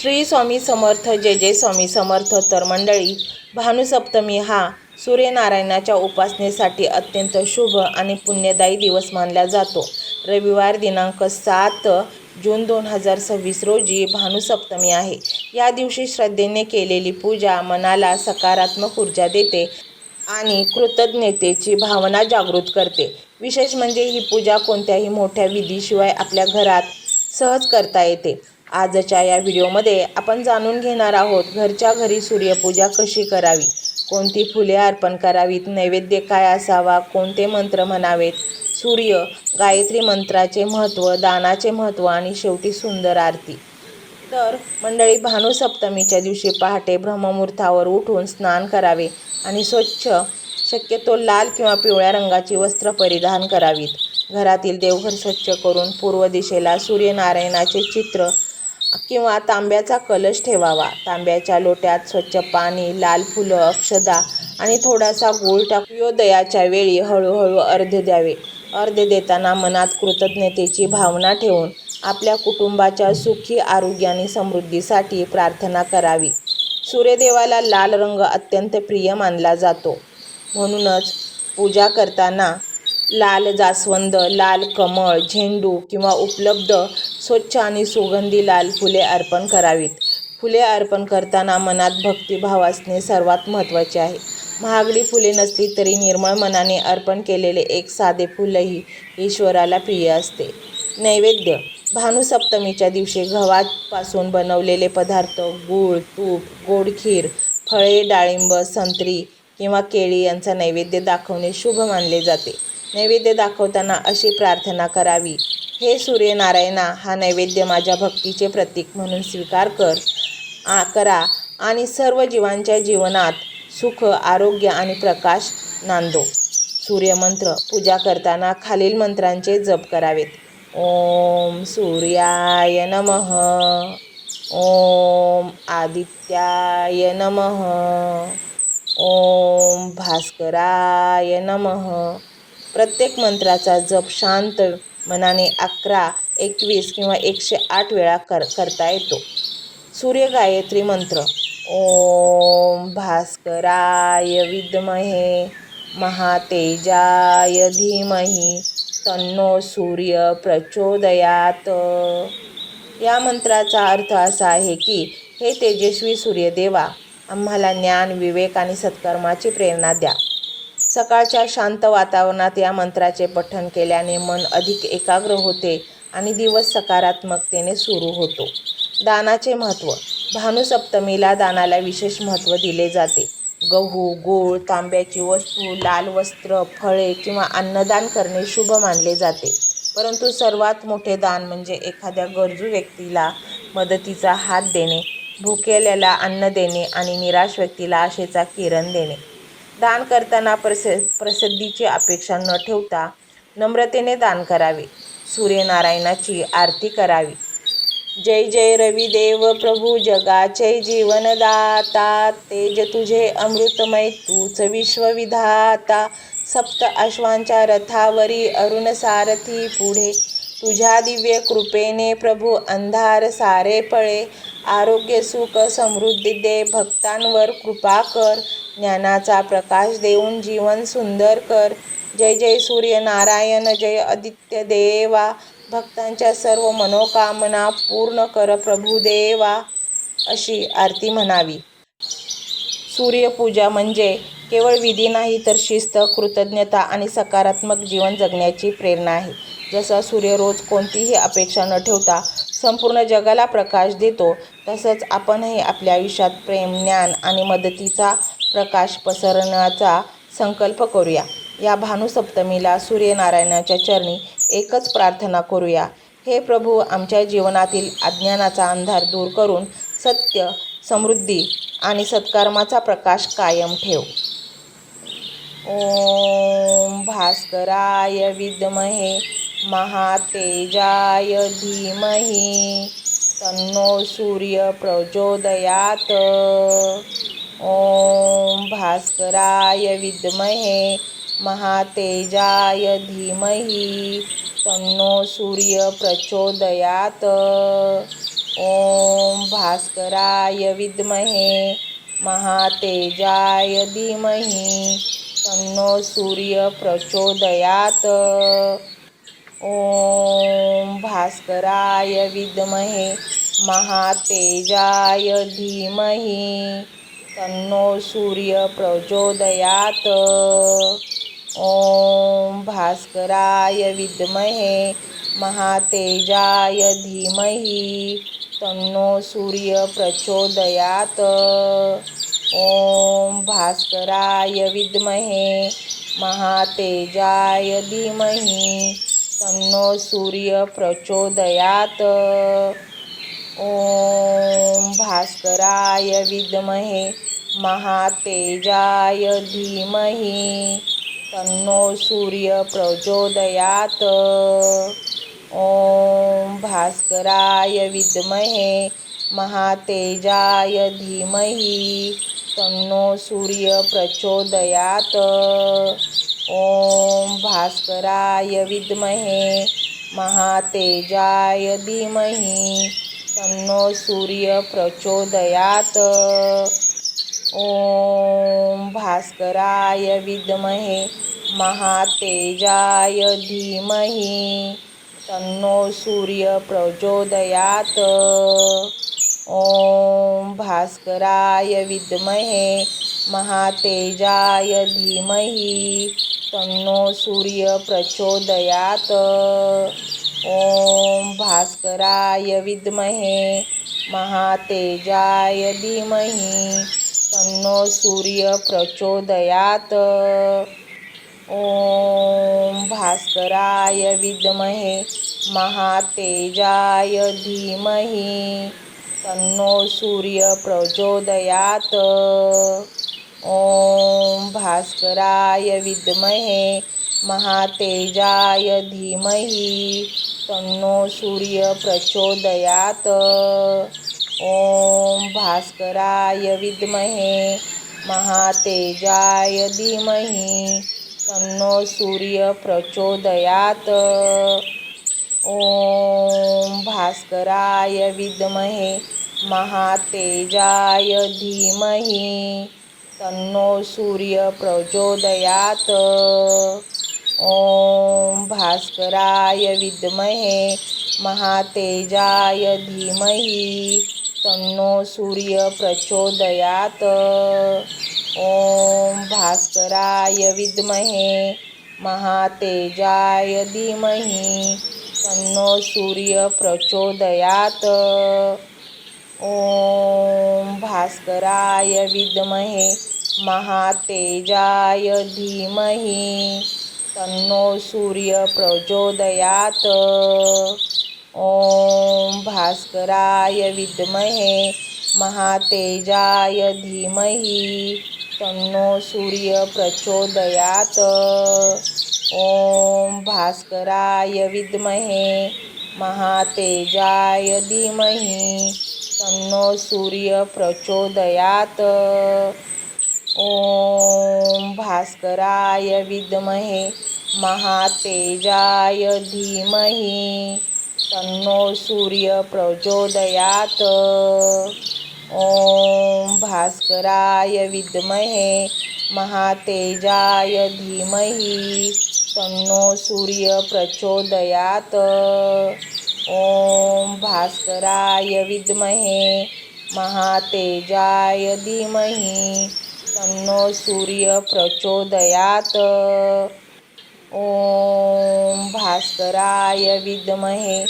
श्री स्वामी समर्थ. जय जय स्वामी समर्थ. तर मंडळी, भानुसप्तमी हा सूर्यनारायणाच्या उपासनेसाठी अत्यंत शुभ आणि पुण्यदायी दिवस मानला जातो. रविवार दिनांक 7 जून 2026 रोजी भानुसप्तमी आहे. या दिवशी श्रद्धेने केलेली पूजा मनाला सकारात्मक ऊर्जा देते आणि कृतज्ञतेची भावना जागृत करते. विशेष म्हणजे ही पूजा कोणत्याही मोठ्या विधीशिवाय आपल्या घरात सहज करता येते. आजच्या या व्हिडिओमध्ये आपण जाणून घेणार आहोत घरच्या घरी सूर्यपूजा कशी करावी, कोणती फुले अर्पण करावीत, नैवेद्य काय असावा, कोणते मंत्र म्हणावेत, सूर्य गायत्री मंत्राचे महत्त्व, दानाचे महत्त्व आणि शेवटी सुंदर आरती. तर मंडळी, भानुसप्तमीच्या दिवशी पहाटे ब्रह्ममुहूर्तावर उठून स्नान करावे आणि स्वच्छ, शक्यतो लाल किंवा पिवळ्या रंगाची वस्त्र परिधान करावीत. घरातील देवघर स्वच्छ करून पूर्व दिशेला सूर्यनारायणाचे चित्र किंवा तांब्याचा कलश ठेवावा. तांब्याच्या लोट्यात स्वच्छ पाणी, लाल फुलं, अक्षदा आणि थोडासा गूळ टाकून सूर्योदयाच्या वेळी हळूहळू अर्घ्य द्यावे. अर्घ्य देताना मनात कृतज्ञतेची भावना ठेवून आपल्या कुटुंबाच्या सुखी, आरोग्य आणि समृद्धीसाठी प्रार्थना करावी. सूर्यदेवाला लाल रंग अत्यंत प्रिय मानला जातो. म्हणूनच पूजा करताना लाल जास्वंद, लाल कमळ, झेंडू किंवा उपलब्ध स्वच्छ आणि सुगंधी लाल फुले अर्पण करावीत. फुले अर्पण करताना मनात भक्तिभाव असणे सर्वात महत्त्वाचे आहे. महागडी फुले नसली तरी निर्मळ मनाने अर्पण केलेले एक साधे फुलही ईश्वराला प्रिय असते. नैवेद्य. भानुसप्तमीच्या दिवशी गव्हापासून बनवलेले पदार्थ, गूळ, तूप, गोड खीर, फळे, डाळिंब, संत्री किंवा केळी यांचा नैवेद्य दाखवणे शुभ मानले जाते. नैवेद्य दाखवताना अशी प्रार्थना करावी: हे सूर्यनारायणा, हा नैवेद्य माझ्या भक्तीचे प्रतीक म्हणून स्वीकार करा आणि सर्व जीवांच्या जीवनात सुख, आरोग्य आणि प्रकाश नांदो. सूर्यमंत्र. पूजा करताना खालील मंत्रांचे जप करावेत: ओम सूर्याय नमः, ओम आदित्याय नमः, ओम भास्कराय नमः. प्रत्येक मंत्राचा जप शांत मनाने 11, 21 किंवा 108 वेळा करता येतो. सूर्य गायत्री मंत्र. ओम भास्कराय विद्महे महातेजाय धीमहि तन्नो सूर्य प्रचोदयात. या मंत्राचा अर्थ असा आहे की, हे तेजस्वी सूर्यदेवा, आम्हाला ज्ञान, विवेक आणि सत्कर्माची प्रेरणा द्या. सकाळच्या शांत वातावरणात या मंत्राचे पठण केल्याने मन अधिक एकाग्र होते आणि दिवस सकारात्मकतेने सुरू होतो. दानाचे महत्त्व. भानुसप्तमीला दानाला विशेष महत्त्व दिले जाते. गहू, गूळ, तांब्याची वस्तू, लाल वस्त्र, फळे किंवा अन्नदान करणे शुभ मानले जाते. परंतु सर्वात मोठे दान म्हणजे एखाद्या गरजू व्यक्तीला मदतीचा हात देणे, भुकेल्याला अन्न देणे आणि निराश व्यक्तीला आशेचा किरण देणे. दान करताना प्रसिद्धीची अपेक्षा न ठेवता नम्रतेने दान करावे. सूर्यनारायणाची आरती करावी. जय जय रविदेव प्रभू जगाचे जीवनदाता, तेज तुझे अमृतमय तूच विश्वविधाता. सप्त अश्वांच्या रथावरी अरुण सारथी पुढे, तुझ्या दिव्य कृपेने प्रभू अंधार सारे पळे. आरोग्य, सुख, समृद्धी दे, भक्तांवर कृपा कर. ज्ञानाचा प्रकाश देऊन जीवन सुंदर कर. जय जय सूर्यनारायण, जय आदित्य देवा. भक्तांच्या सर्व मनोकामना पूर्ण कर प्रभुदेवा. अशी आरती म्हणावी. सूर्यपूजा म्हणजे केवळ विधी नाही, तर शिस्त, कृतज्ञता आणि सकारात्मक जीवन जगण्याची प्रेरणा आहे. जसा सूर्य रोज कोणतीही अपेक्षा न ठेवता संपूर्ण जगाला प्रकाश देतो, तसंच आपणही आपल्या आयुष्यात प्रेम, ज्ञान आणि मदतीचा प्रकाश पसरवण्याचा संकल्प करूया. या भानुसप्तमीला सूर्यनारायणाच्या चरणी एकच प्रार्थना करूया: हे प्रभू, आमच्या जीवनातील अज्ञानाचा अंधार दूर करून सत्य, समृद्धी आणि सत्कर्माचा प्रकाश कायम ठेव. ओम भास्कराय विद्महे महातेजाय धीमहि तन्नो सूर्य प्रचोदयात. ओम भास्कराय विद्महे महातेजाय धीमहि तन्नो सूर्य प्रचोदयात. ओम भास्कराय विद्महे महातेजाय धीमहि तन्नो सूर्य प्रचोदयात। ओम भास्कराय विद्महे महातेजाय धीमहि तन्नो सूर्य प्रचोदयात। ओम भास्कराय विद्महे महातेजाय धीमहि तन्नो सूर्य प्रचोदयात। ओम भास्कराय विद्महे महातेजाय धीमहि तन्नो सूर्य प्रचोदयात। ओम भास्कराय विद्महे महातेजाय धीमहि तन्नो सूर्य प्रचोदयात। ओम भास्कराय विद्महे महातेजाय धीमहि तन्नो सूर्य प्रचोदयात। ओम भास्कराय विद्महे महातेजाय धीमहि तन्नो सूर्य प्रचोदयात। ओम भास्कराय विद्महे महातेजाय धीमहि तन्नो सूर्य प्रचोदयात। ओम भास्कराय विद्महे महातेजाय धीमहि तन्नो सूर्य प्रचोदयात। ओम भास्कराय विद्महे महातेजाय धीमहि तन्नो सूर्य प्रचोदयात। ओम भास्कराय विद्महे महातेजाय धीमहि तन्नो सूर्य प्रचोदयात। ओम भास्कराय विद्महे महातेजाय धीमहि तन्नो सूर्य प्रचोदयात। ओम भास्कराय विद्महे महातेजाय धीमहि तन्नो सूर्य प्रचोदयात। ओम भास्कराय विद्महे महातेजाय धीमहि तन्नो सूर्य प्रचोदयात। ओम भास्कराय विद्महे महातेजाय धीमहि तन्नो सूर्य प्रचोदयात। ओम भास्कराय विद्महे महातेजाय धीमहि तन्नो सूर्य प्रचोदयात। ओम भास्कराय विद्महे महातेजाय धीमहि तन्नो सूर्य प्रचोदयात। ओम भास्कराय विद्महे महातेजाय धीमहि तन्नो सूर्य प्रचोदयात। ओम भास्कराय विद्महे महातेजाय धीमहि तन्नो सूर्य प्रचोदयात। ओम भास्कराय विद्महे महातेजाय धीमहि तन्नो सूर्य प्रचोदयात। ओम भास्कराय विद्महे महातेजाय धीमहि तन्नो सूर्य प्रचोदयात। ओम भास्कराय विद्महे महातेजाय धीमहि तन्नो सूर्य प्रचोदयात। ओम भास्कराय विद्महे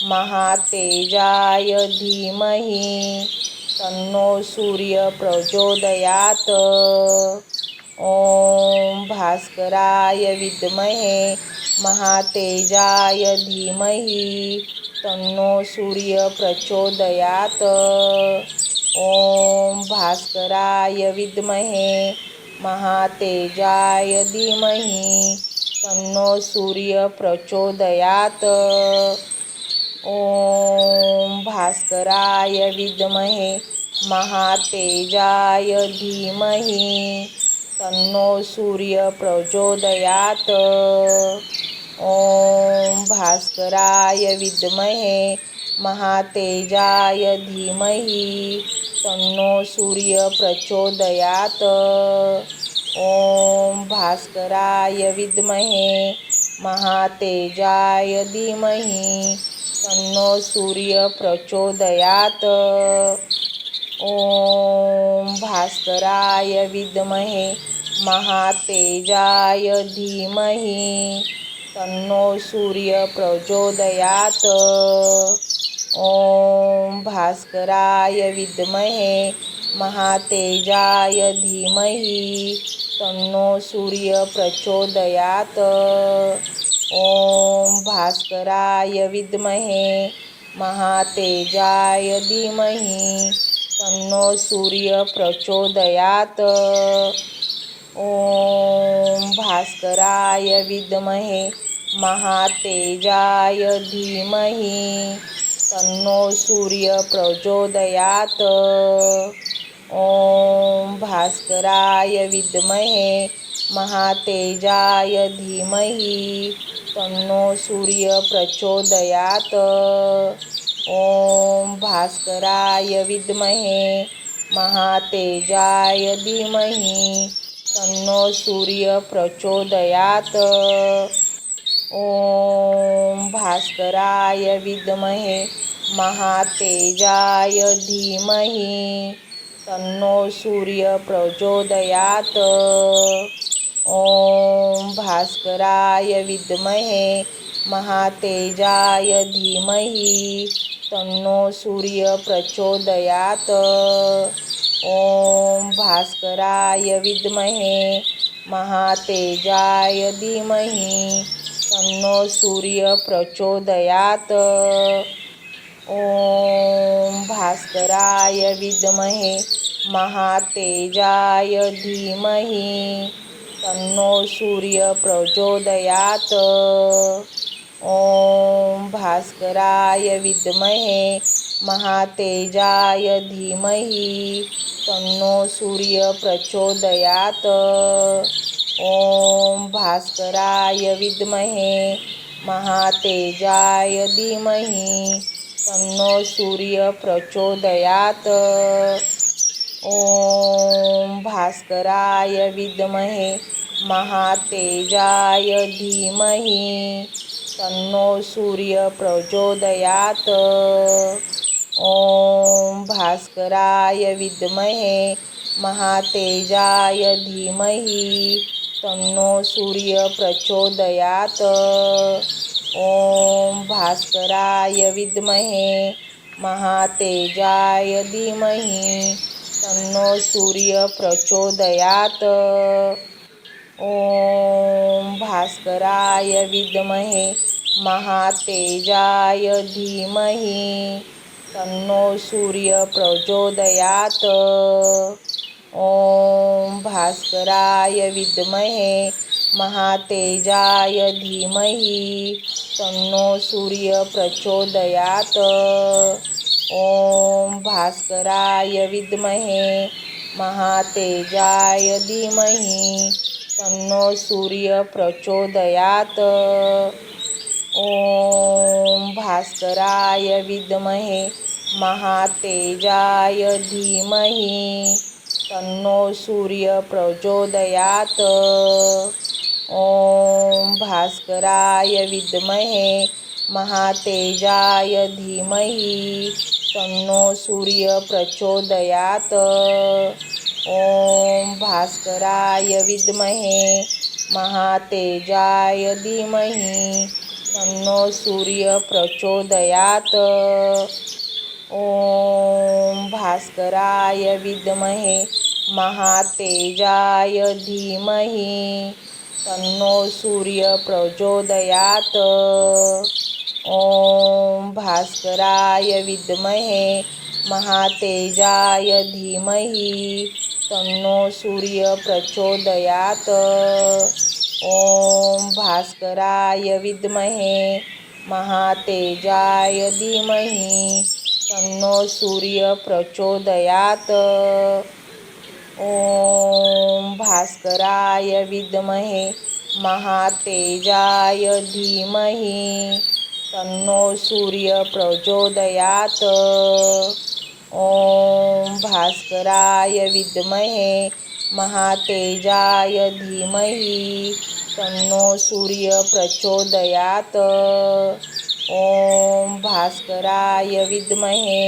महातेजाय धीमहि तन्नो सूर्य प्रचोदयात। ओम भास्कराय विद्महे महातेजाय धीमहि तन्नो सूर्य प्रचोदयात। ओम भास्कराय विद्महे महातेजाय धीमहि तन्नो सूर्य प्रचोदयात। ओम भास्कराय विद्महे महातेजाय धीमहि तन्नो सूर्य प्रचोदयात। ओम भास्कराय विद्महे महातेजाय धीमहि तन्नो सूर्य प्रचोदयात्। ओम भास्कराय विद्महे महातेजाय धीमहि तन्नो सूर्य प्रचोदयात्। ओम भास्कराय विद्महे महातेजाय धीमहि तन्नो सूर्य प्रचोदयात्। ओम भास्कराय विद्महे महातेजाय धीमहि तन्नो सूर्य प्रचोदयात्। ओम भास्कराय विद्महे महातेजाय धीमहि तन्नो सूर्य प्रचोदयात्। ओम भास्कराय विद्महे महातेजाय धीमहि तन्नो सूर्य प्रचोदयात्। ओम भास्कराय विद्महे महातेजाय धीमहि तन्नो सूर्य प्रचोदयात्। ओम भास्कराय विद्महे महातेजाय धीमहि तन्नो सूर्य प्रचोदयात्। ओम भास्कराय विद्महे महातेजाय धीमहि तन्नो सूर्य प्रचोदयात्। ओम भास्कराय विद्महे महातेजाय धीमहि तन्नो सूर्य प्रचोदयात्। ओम भास्कराय विद्महे महातेजाय धीमहि तन्नो सूर्य प्रचोदयात्। ओम भास्कराय विद्महे महातेजाय धीमहि तन्नो सूर्य प्रचोदयात्। ओम भास्कराय विद्महे महातेजाय धीमहि तन्नो सूर्य प्रचोदयात्। ओम भास्कराय विद्महे महातेजाय धीमहि तन्नो सूर्य प्रचोदयात्। ओम भास्कराय विद्महे महातेजाय धीमहि तन्नो सूर्य प्रचोदयात्। ओम भास्कराय विद्महे महातेजाय धीमहि तन्नो सूर्य प्रचोदयात्। ओम भास्कराय विद्महे महातेजाय धीमहि तन्नो सूर्य प्रचोदयात्। ओम भास्कराय विद्महे महातेजाय धीमहि तन्नो सूर्य प्रचोदयात्। ओम भास्कराय विद्महे महातेजाय धीमहि तन्नो सूर्य प्रचोदयात्। ओम भास्कराय विद्महे महातेजाय धीमहि तन्नो सूर्य प्रचोदयात्। ओम भास्कराय विद्महे महातेजाय धीमहि तन्नो सूर्य प्रचोदयात्। ओम भास्कराय विद्महे महातेजाय धीमहि तन्नो सूर्य प्रचोदयात्। ओम भास्कराय विद्महे महातेजाय धीमहि तन्नो सूर्य प्रचोदयात्। ओम भास्कराय विद्महे महातेजाय धीमहि तन्नो सूर्य प्रचोदयात्। ओम भास्कराय विद्महे महातेजाय धीमहि तन्नो सूर्य प्रचोदयात्। ओम भास्कराय विद्महे महातेजाय धीमहि तन्नो सूर्य प्रचोदयात्। ओम भास्कराय विद्महे महातेजाय धीमहि तन्नो सूर्य प्रचोदयात्। ओम भास्कराय विद्महे महातेजाय धीमहि तन्नो सूर्य प्रचोदयात्। ओम भास्कराय विद्महे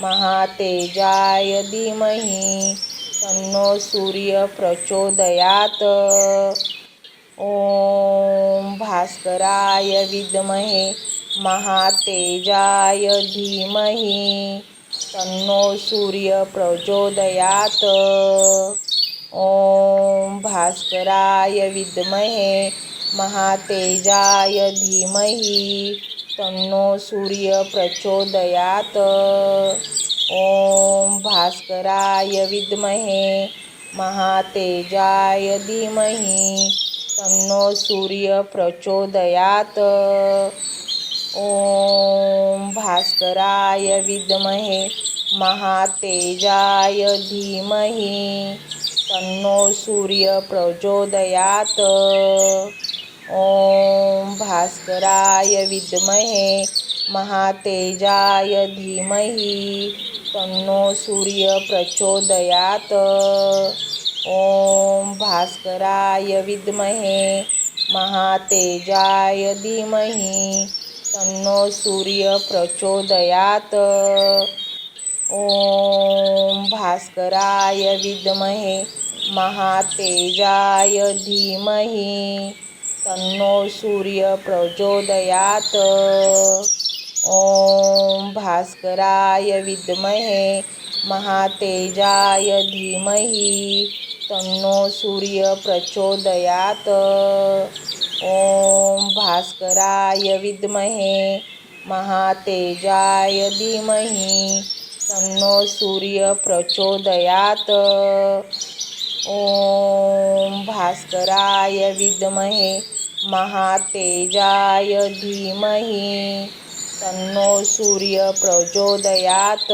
महातेजाय धीमहि तन्नो सूर्य प्रचोदयात्। ओम भास्कराय विद्महे महातेजाय धीमहि तन्नो सूर्य प्रचोदयात्। ओम भास्कराय विद्महे महातेजाय धीमहि तन्नो सूर्य प्रचोदयात्। ओम भास्कराय विद्महे महातेजाय धीमहि तन्नो सूर्य प्रचोदयात्। ओम भास्कराय विद्महे महातेजाय धीमहि तन्नो सूर्य प्रचोदयात्। ओम भास्कराय विद्महे महातेजाय धीमहि तन्नो सूर्य प्रचोदयात्। ओम भास्कराय विद्महे महातेजाय धीमहि तन्नो सूर्य प्रचोदयात्। ओम भास्कराय विद्महे महातेजाय धीमहि तन्नो सूर्य प्रचोदयात्। ओम भास्कराय विद्महे महातेजाय धीमहि तन्नो सूर्य प्रचोदयात्। ओम भास्कराय विद्महे महातेजाय धीमहि तन्नो सूर्य प्रचोदयात्। ओम भास्कराय विद्महे महातेजाय धीमहि तन्नो सूर्य प्रचोदयात्।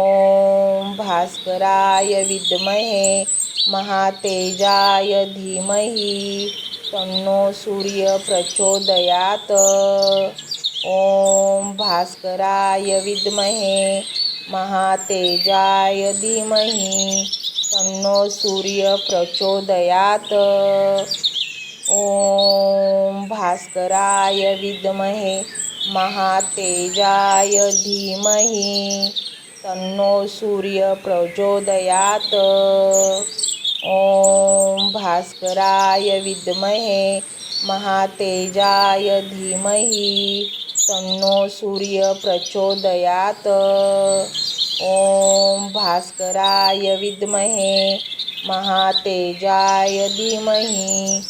ओम भास्कराय विद्महे महातेजाय धीमहि तन्नो सूर्य प्रचोदयात्। ओम भास्कराय विद्महे महातेजाय धीमहि तन्नो सूर्य प्रचोदयात्। ओम भास्कराय विद्महे महातेजाय धीमहि तन्नो सूर्य प्रचोदयात्। ओम भास्कराय विद्महे महातेजाय धीमहि तन्नो सूर्य प्रचोदयात्। ओम भास्कराय विद्महे महातेजाय धीमहि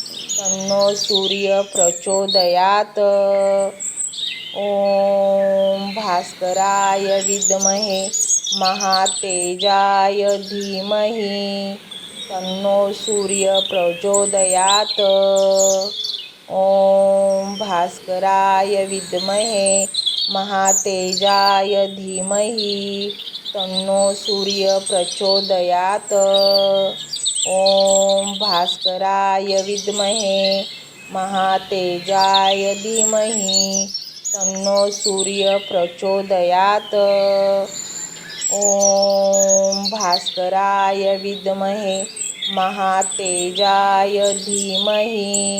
तन्नो सूर्य प्रचोदयात्। ओम भास्कराय विद्महे महातेजाय धीमहि तन्नो सूर्य प्रचोदयात्। ओम भास्कराय विद्महे महातेजाय धीमहि तन्नो सूर्य प्रचोदयात्। ओम भास्कराय विद्महे महातेजाय धीमहि तन्नो सूर्य प्रचोदयात्। ओम भास्कराय विद्महे महातेजाय धीमहि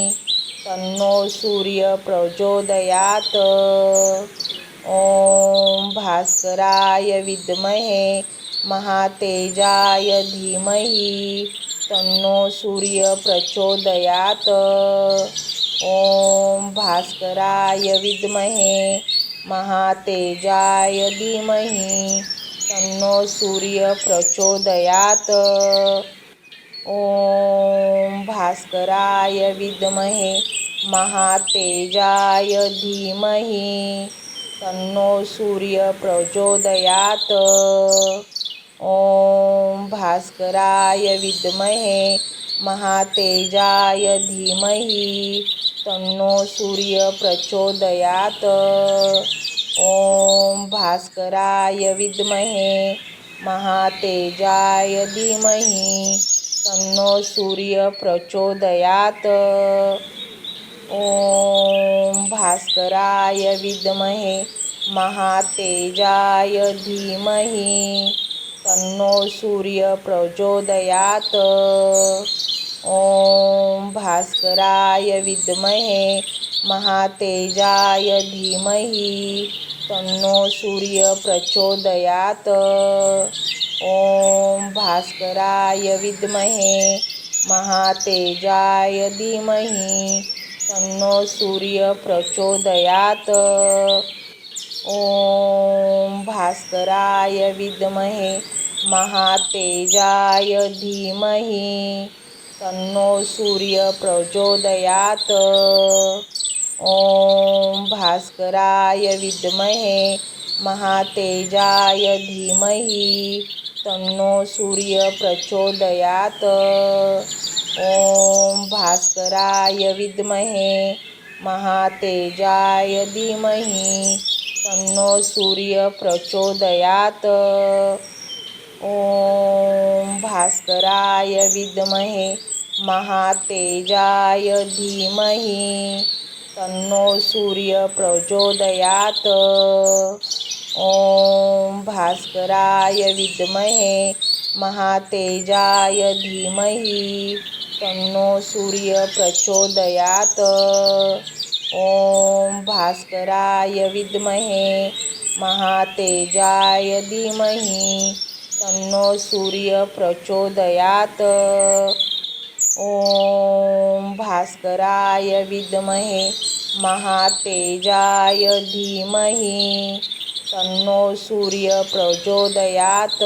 तन्नो सूर्य प्रचोदयात्। ओम भास्कराय विद्महे महातेजाय धीमहि तन्नो सूर्य प्रचोदयात्। ओम भास्कराय विद्महे महातेजाय धीमहि तन्नो सूर्य प्रचोदयात्। ओम भास्कराय विद्महे महातेजाय धीमहि तन्नो सूर्य प्रचोदयात्। ओम भास्कराय विद्महे महातेजाय धीमहि तन्नो सूर्य प्रचोदयात्। ओम भास्कराय विद्महे महातेजाय धीमहि तन्नो सूर्य प्रचोदयात्। ओम भास्कराय विद्महे महातेजाय धीमहि तन्नो सूर्य प्रचोदयात्। ओम भास्कराय विद्महे महातेजाय धीमहि तन्नो सूर्य प्रचोदयात्। ओम भास्कराय विद्महे महातेजाय धीमहि तन्नो सूर्य प्रचोदयात्। ओम भास्कराय विद्महे महातेजाय धीमहि तन्नो सूर्य प्रचोदयात्। ओम भास्कराय विद्महे महातेजाय धीमहि तन्नो सूर्य प्रचोदयात्। ओम भास्कराय विद्महे महातेजाय धीमहि तन्नो सूर्य प्रचोदयात्। ओम भास्कराय विद्महे महातेजाय धीमहि तन्नो सूर्य प्रचोदयात्। ओम भास्कराय विद्महे महातेजाय धीमहि तन्नो सूर्य प्रचोदयात्। ओम भास्कराय विद्महे महातेजाय धीमहि तन्नो सूर्य प्रचोदयात्। ओम भास्कराय विद्महे महातेजाय धीमहि तन्नो सूर्य प्रचोदयात्।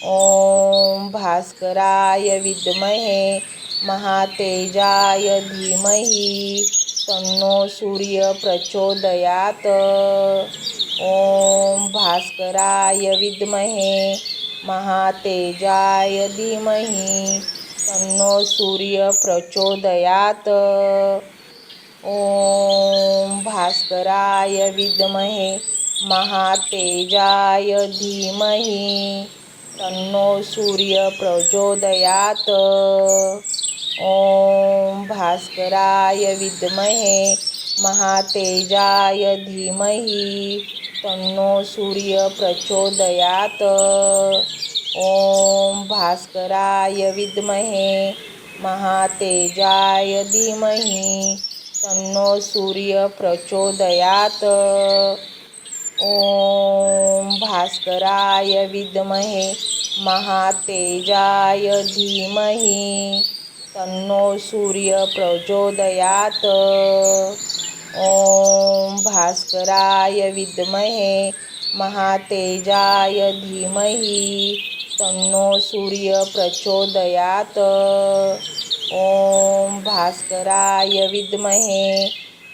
ओम भास्कराय विद्महे महातेजाय धीमहि तन्नो सूर्य प्रचोदयात्। ओम भास्कराय विद्महे महातेजाय धीमहि तन्नो सूर्य प्रचोदयात्। ओम भास्कराय विद्महे महातेजाय धीमहि तन्नो सूर्य प्रचोदयात्। ओम भास्कराय विद्महे महातेजाय धीमहि तन्नो सूर्य प्रचोदयात्। ओम भास्कराय विद्महे महातेजाय धीमहि तन्नो सूर्य प्रचोदयात्। ओम भास्कराय विद्महे महातेजाय धीमहि तन्नो सूर्य प्रचोदयात्। ओम भास्कराय विद्महे महातेजाय धीमहि तन्नो सूर्य प्रचोदयात्। ओम भास्कराय विद्महे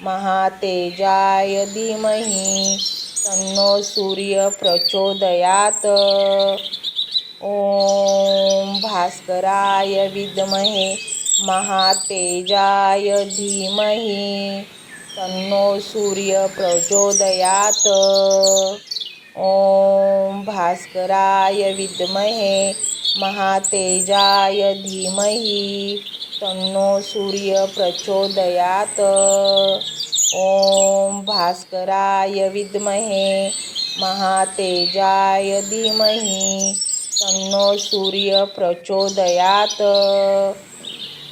महातेजाय धीमहि तन्नो सूर्य प्रचोदयात्। ओम भास्कराय विद्महे महातेजाय धीमहि तन्नो सूर्य प्रचोदयात्। ओम भास्कराय विद्महे महातेजाय धीमहि तन्नो सूर्य प्रचोदयात्। ओम भास्कराय विद्महे महातेजाय धीमहि तन्नो सूर्य प्रचोदयात्।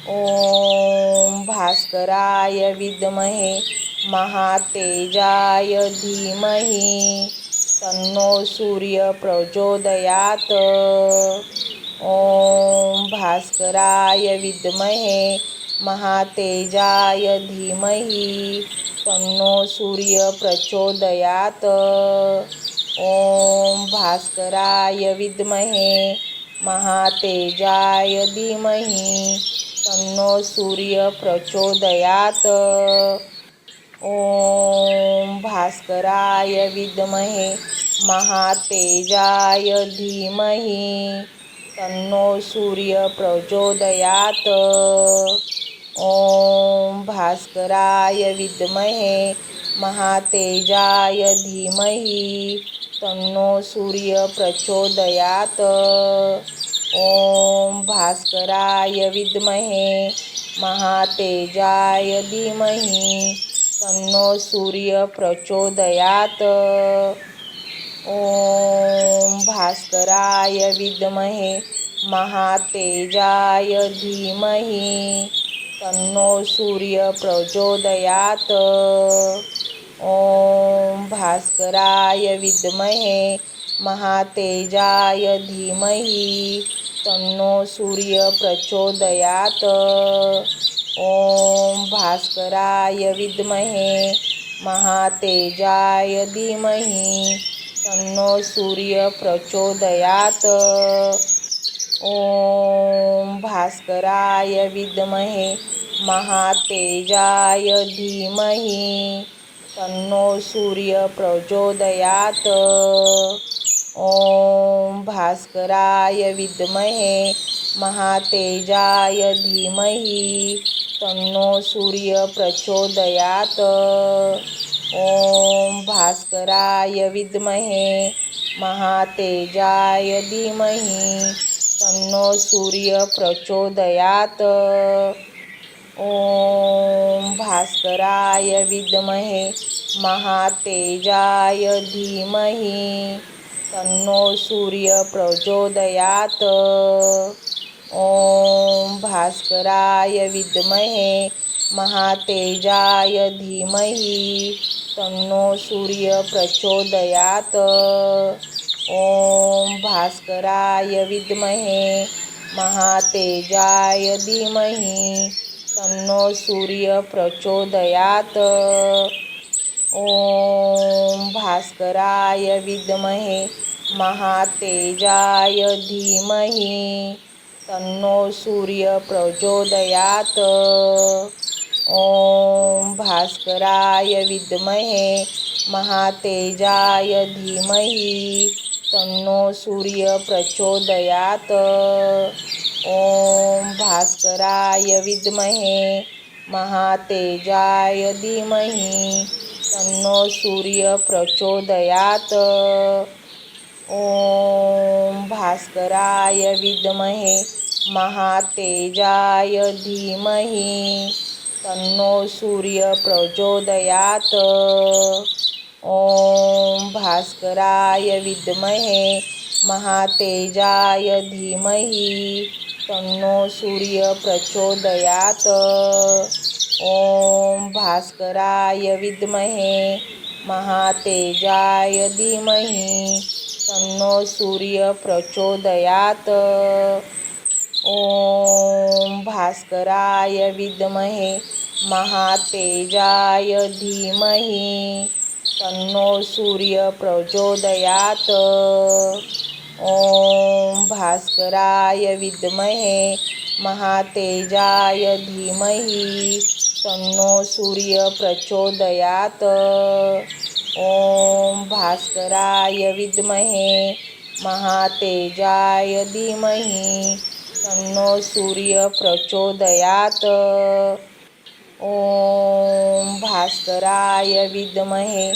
ओम भास्कराय विद्महे महातेजाय धीमहि तन्नो सूर्य प्रचोदयात्। ओम भास्कराय विद्महे महातेजाय धीमहि तन्नो सूर्य प्रचोदयात्। ओम भास्कराय विद्महे महातेजाय धीमहि तन्नो सूर्य प्रचोदयात्। ओम भास्कराय विद्महे महातेजाय धीमहि तन्नो सूर्य प्रचोदयात्। ओम भास्कराय विद्महे महातेजाय धीमहि तन्नो सूर्य प्रचोदयात्। ओम भास्कराय विद्महे महातेजाय धीमहि तन्नो सूर्य प्रचोदयात्। ओम भास्कराय विद्महे महातेजाय धीमहि तन्नो सूर्य प्रचोदयात्। ओम भास्कराय विद्महे महातेजाय धीमहि तन्नो सूर्य प्रचोदयात्। ओम भास्कराय विद्महे महातेजाय धीमहि तन्नो सूर्य प्रचोदयात्। ओम भास्कराय विद्महे महातेजाय धीमहि तन्नो सूर्य प्रचोदयात्। ओम भास्कराय विद्महे महातेजाय धीमहि तन्नो सूर्य प्रचोदयात्। ओम भास्कराय विद्महे महातेजाय धीमहि तन्नो सूर्य प्रचोदयात्। ओम भास्कराय विद्महे महातेजाय धीमहि तन्नो सूर्य प्रचोदयात्। ओम भास्कराय विद्महे महातेजाय धीमहि तन्नो सूर्य प्रचोदयात्। ओम भास्कराय विद्महे महातेजाय धीमहि तन्नो सूर्य प्रचोदयात्। ओम भास्कराय विद्महे महातेजाय धीमहि तन्नो सूर्य प्रचोदयात्। ओम भास्कराय विद्महे महातेजाय धीमहि तन्नो सूर्य प्रचोदयात्। ओम भास्कराय विद्महे महातेजाय धीमहि तन्नो सूर्य प्रचोदयात्। ओम भास्कराय विद्महे महातेजाय धीमहि तन्नो सूर्य प्रचोदयात्। ओम भास्कराय विद्महे महातेजाय धीमहि तन्नो सूर्य प्रचोदयात्। ओम भास्कराय विद्महे महातेजाय धीमहि तन्नो सूर्य प्रचोदयात्। ओम भास्कराय विद्महे महातेजाय धीमहि तन्नो सूर्य प्रचोदयात्। ओम भास्कराय विद्महे महातेजाय धीमहि तन्नो सूर्य प्रचोदयात्। ओम भास्कराय विद्महे महातेजाय धीमहि तन्नो सूर्य प्रचोदयात्। ओम भास्कराय विद्महे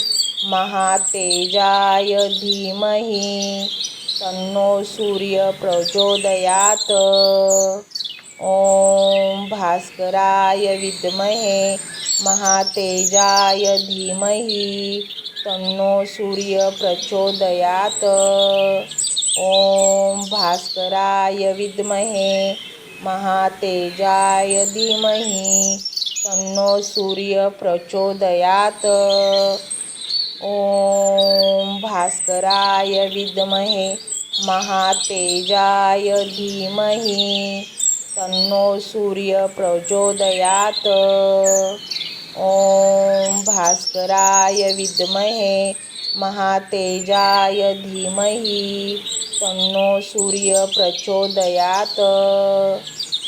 महातेजाय धीमहि तन्नो सूर्य प्रचोदयात्। ओम भास्कराय विद्महे महातेजाय धीमहि तन्नो सूर्य प्रचोदयात्। ओम भास्कराय विद्महे महातेजाय धीमहि तन्नो सूर्य प्रचोदयात्। ओम भास्कराय विद्महे महातेजाय धीमहि तन्नो सूर्य प्रचोदयात्। ओम भास्कराय विद्महे महातेजाय धीमहि तन्नो सूर्य प्रचोदयात्।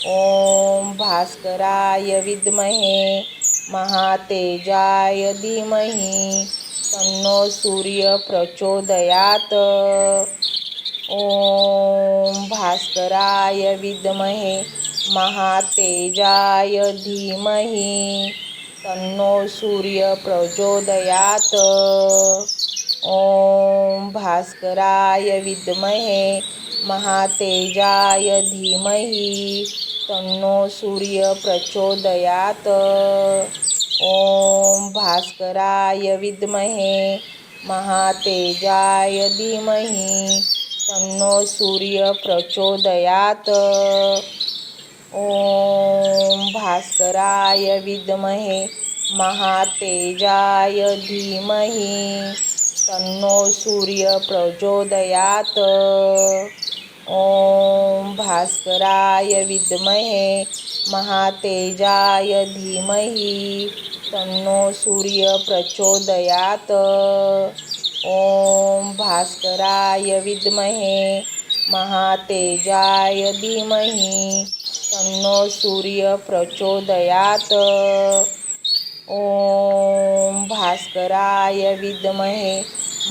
ओम भास्कराय विद्महे महातेजाय धीमहि तन्नो सूर्य प्रचोदयात्। ओम भास्कराय विद्महे महातेजाय धीमहि तन्नो सूर्य प्रचोदयात्। ओम भास्कराय विद्महे महातेजाय धीमहि तन्नो सूर्य प्रचोदयात्। ओम भास्कराय विद्महे महातेजाय धीमहि तन्नो सूर्य प्रचोदयात्। ओम भास्कराय विद्महे महातेजाय धीमहि तन्नो सूर्य प्रचोदयात्। ओम भास्कराय विद्महे महातेजाय धीमहि तन्नो सूर्य प्रचोदयात्। ओम भास्कराय विद्महे महातेजाय धीमहि तन्नो सूर्य प्रचोदयात्। ओम भास्कराय विद्महे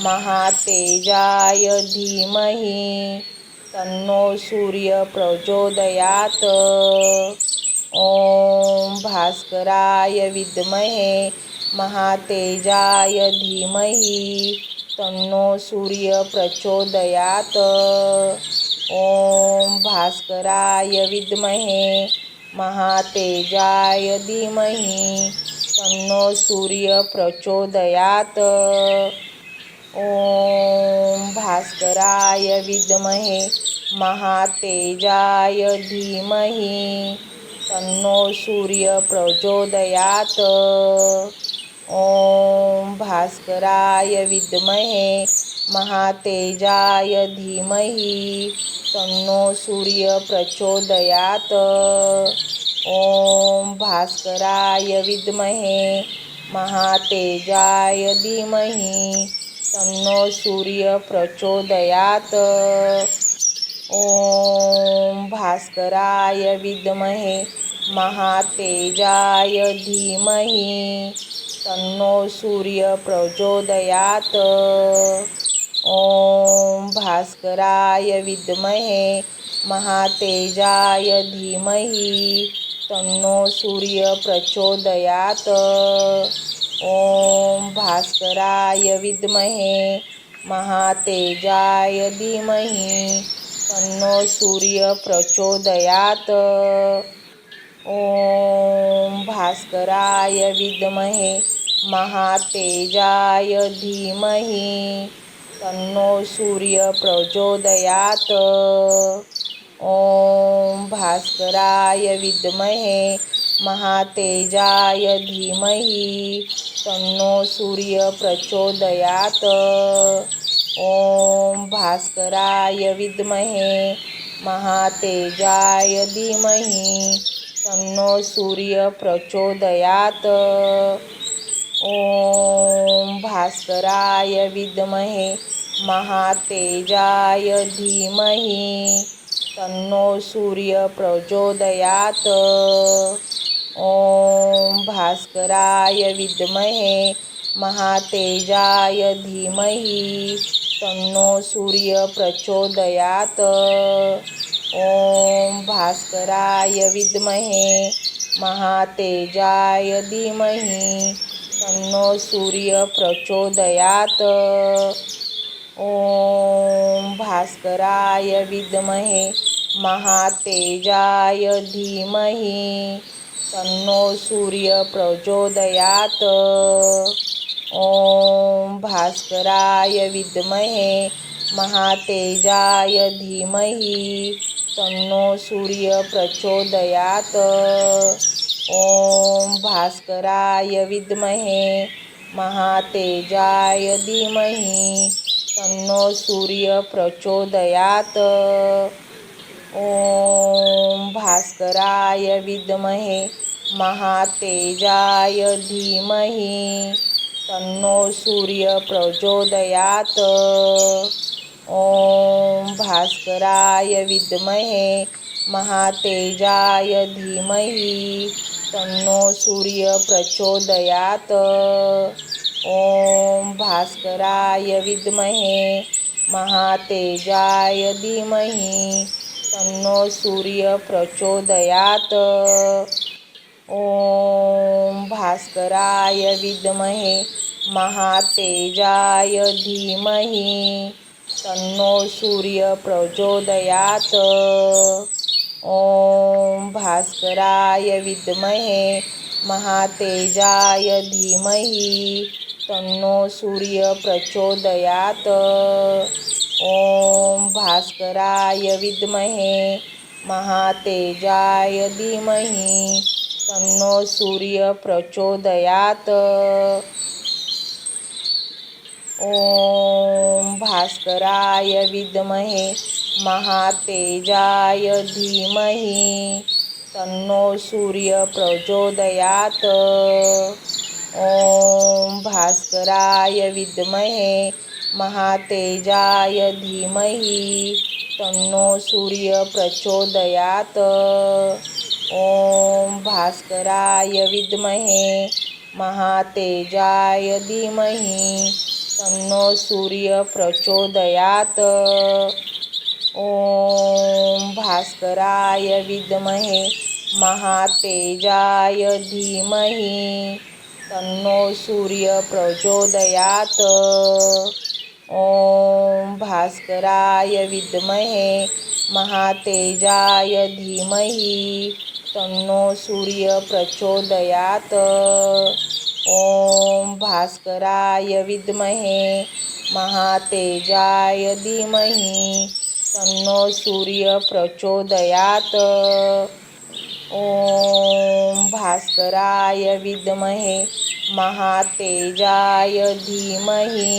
महातेजाय धीमहि तन्नो सूर्य प्रचोदयात्। ओम भास्कराय विद्महे महातेजाय धीमहि तन्नो सूर्य प्रचोदयात्। ओम भास्कराय विद्महे महातेजाय धीमहि तन्नो सूर्य प्रचोदयात्। ओम भास्कराय विद्महे महातेजाय धीमहि तन्नो सूर्य प्रचोदयात्। ओम भास्कराय विद्महे महातेजाय धीमहि तन्नो सूर्य प्रचोदयात्। ओम भास्कराय विद्महे महातेजाय धीमहि तन्नो सूर्य प्रचोदयात्। ओम भास्कराय विद्महे महातेजाय धीमहि तन्नो सूर्य प्रचोदयात्। ओम भास्कराय विद्महे महातेजाय धीमहि तन्नो सूर्य प्रचोदयात्। ओम भास्कराय विद्महे महातेजाय धीमहि तन्नो सूर्य प्रचोदयात्। ओम भास्कराय विद्महे महातेजाय धीमहि तन्नो सूर्य प्रचोदयात्। ओम भास्कराय विद्महे महातेजाय धीमहि तन्नो सूर्य प्रचोदयात्। ओम भास्कराय विद्महे महातेजाय धीमहि तन्नो सूर्य प्रचोदयात्। ओम भास्कराय विद्महे महातेजाय धीमहि तन्नो सूर्य प्रचोदयात्। ओम भास्कराय विद्महे महातेजाय धीमहि तन्नो सूर्य प्रचोदयात्। ओम भास्कराय विद्महे महातेजाय धीमहि तन्नो सूर्य प्रचोदयात्। ओम भास्कराय विद्महे महातेजाय धीमहि तन्नो सूर्य प्रचोदयात्। ओम भास्कराय विद्महे महातेजाय धीमहि तन्नो सूर्य प्रचोदयात्। ओम भास्कराय विद्महे महातेजाय धीमहि तन्नो सूर्य प्रचोदयात्। ओम भास्कराय विद्महे महातेजाय धीमहि तन्नो सूर्य प्रचोदयात्। ओम भास्कराय विद्महे महातेजाय धीमहि तन्नो सूर्य प्रचोदयात्। ओम भास्कराय विद्महे महातेजाय धीमहि तन्नो सूर्य प्रचोदयात्। ओम भास्कराय विद्महे महातेजाय धीमहि तन्नो सूर्य प्रचोदयात्। ओम भास्कराय विद्महे महातेजाय धीमहि तन्नो सूर्य प्रचोदयात्। ओम भास्कराय विद्महे महातेजाय धीमहि तन्नो सूर्य प्रचोदयात्। ओम भास्कराय विद्महे महातेजाय धीमहि तन्नो सूर्य प्रचोदयात्। ओम भास्कराय विद्महे महातेजाय धीमहि तन्नो सूर्य प्रचोदयात्। ओम भास्कराय विद्महे महातेजाय धीमहि तन्नो सूर्य प्रचोदयात्। ओम भास्कराय विद्महे महातेजाय धीमहि तन्नो सूर्य प्रचोदयात्। ओम भास्कराय विद्महे महातेजाय धीमहि तन्नो सूर्य प्रचोदयात्। ओम भास्कराय विद्महे महातेजाय धीमहि तन्नो सूर्य प्रचोदयात्। ओम भास्कराय विद्महे महातेजाय धीमहि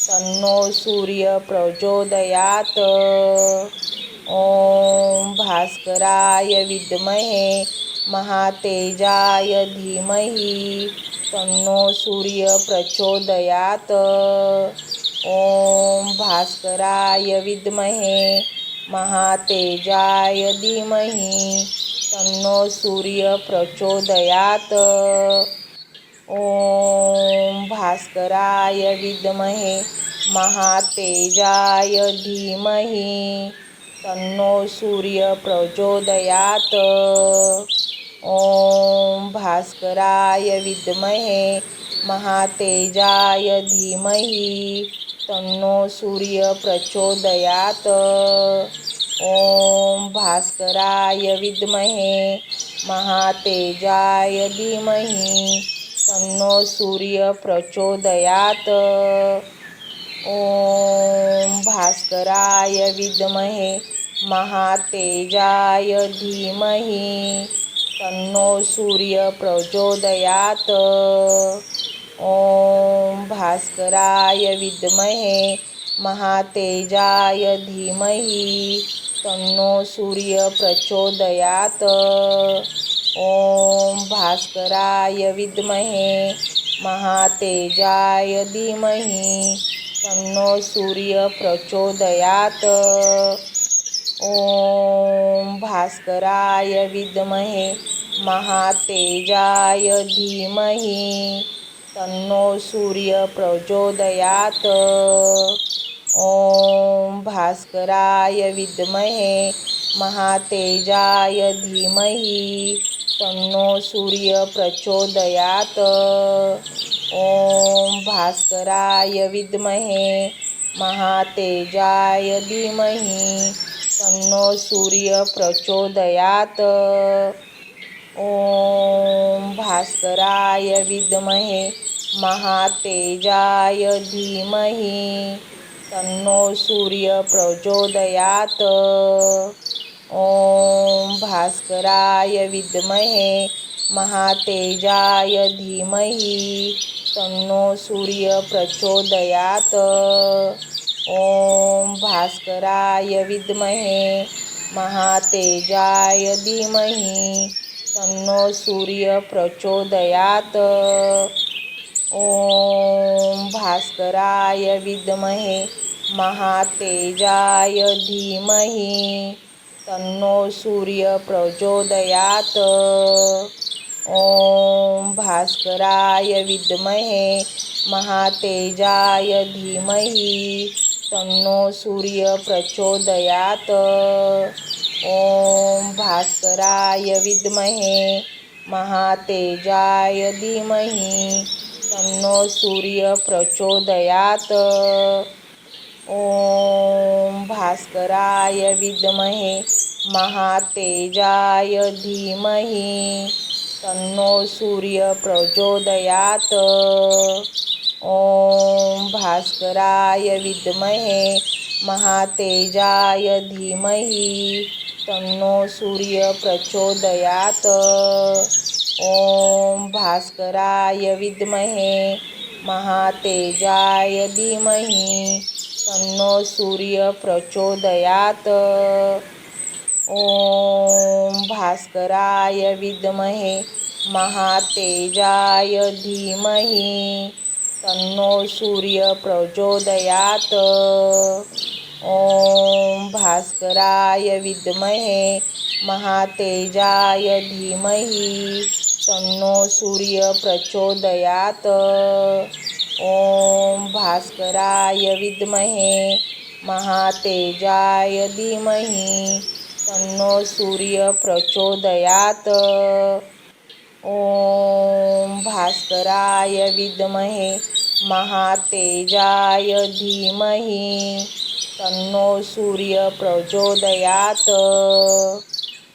तन्नो सूर्य प्रचोदयात्। ओम भास्कराय विद्महे महातेजाय धीमहि तन्नो सूर्य प्रचोदयात्। ओम भास्कराय विद्महे महातेजाय धीमहि तन्नो सूर्य प्रचोदयात्। ओम भास्कराय विद्महे महातेजाय धीमहि तन्नो सूर्य प्रचोदयात्। ओम भास्कराय विद्महे महातेजाय धीमहि तन्नो सूर्य प्रचोदयात्। ओम भास्कराय विद्महे महातेजाय धीमहि तन्नो सूर्य प्रचोदयात्। ओम भास्कराय विद्महे महातेजाय धीमहि तन्नो सूर्य प्रचोदयात्। ओम भास्कराय विद्महे महातेजाय धीमहि तन्नो सूर्य प्रचोदयात्। ओम भास्कराय विद्महे महातेजाय धीमहि तन्नो सूर्य प्रचोदयात्। ओम भास्कराय विद्महे महातेजाय धीमहि तन्नो सूर्य प्रचोदयात्। ओम भास्कराय विद्महे महातेजाय धीमहि तन्नो सूर्य प्रचोदयात्। ओम भास्कराय विद्महे महातेजाय धीमहि तन्नो सूर्य प्रचोदयात्। ओम भास्कराय विद्महे महातेजाय धीमहि तन्नो सूर्य प्रचोदयात्। ओम भास्कराय विद्महे महातेजाय धीमहि तन्नो सूर्य प्रचोदयात्। ओम भास्कराय विद्महे महातेजाय धीमहि तन्नो सूर्य प्रचोदयात्। ओम भास्कराय विद्महे महातेजाय धीमहि तन्नो सूर्य प्रचोदयात्। ओम भास्कराय विद्महे महातेजाय धीमहि तन्नो सूर्य प्रचोदयात्। ओम भास्कराय विद्महे महातेजाय धीमहि तन्नो सूर्य प्रचोदयात्। ओम भास्कराय विद्महे महातेजाय धीमहि तन्नो सूर्य प्रचोदयात्। ओम भास्कराय विद्महे महातेजाय धीमहि तन्नो सूर्य प्रचोदयात्। ओम भास्कराय विद्महे महातेजाय धीमहि तन्नो सूर्य प्रचोदयात्। ओम भास्कराय विद्महे महातेजाय धीमहि तन्नो सूर्य प्रचोदयात्। ओम भास्कराय विद्महे महातेजाय धीमहि तन्नो सूर्य प्रचोदयात्। ओम भास्कराय विद्महे महातेजाय धीमहि तन्नो सूर्य प्रचोदयात्। ओम भास्कराय विद्महे महातेजाय धीमहि तन्नो सूर्य प्रचोदयात्।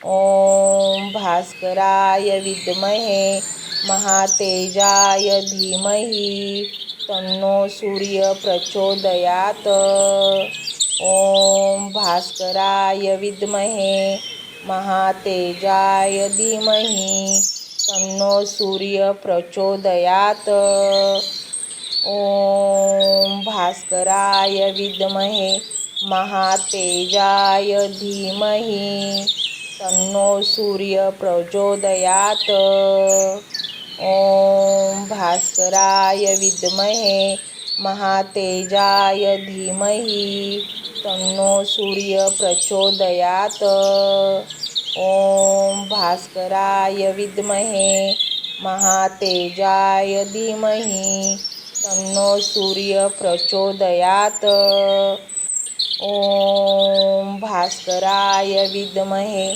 ओम भास्कराय विद्महे महातेजाय धीमहि तन्नो सूर्य प्रचोदयात्। ओम भास्कराय विद्महे महातेजाय धीमहि तन्नो सूर्य प्रचोदयात्। ओम भास्कराय विद्महे महातेजाय धीमहि तन्नो सूर्य प्रचोदयात्। ओम भास्कराय विद्महे महातेजाय धीमहि तन्नो सूर्य प्रचोदयात्। ओम भास्कराय विद्महे महातेजाय धीमहि तन्नो सूर्य प्रचोदयात्। ओम भास्कराय विद्महे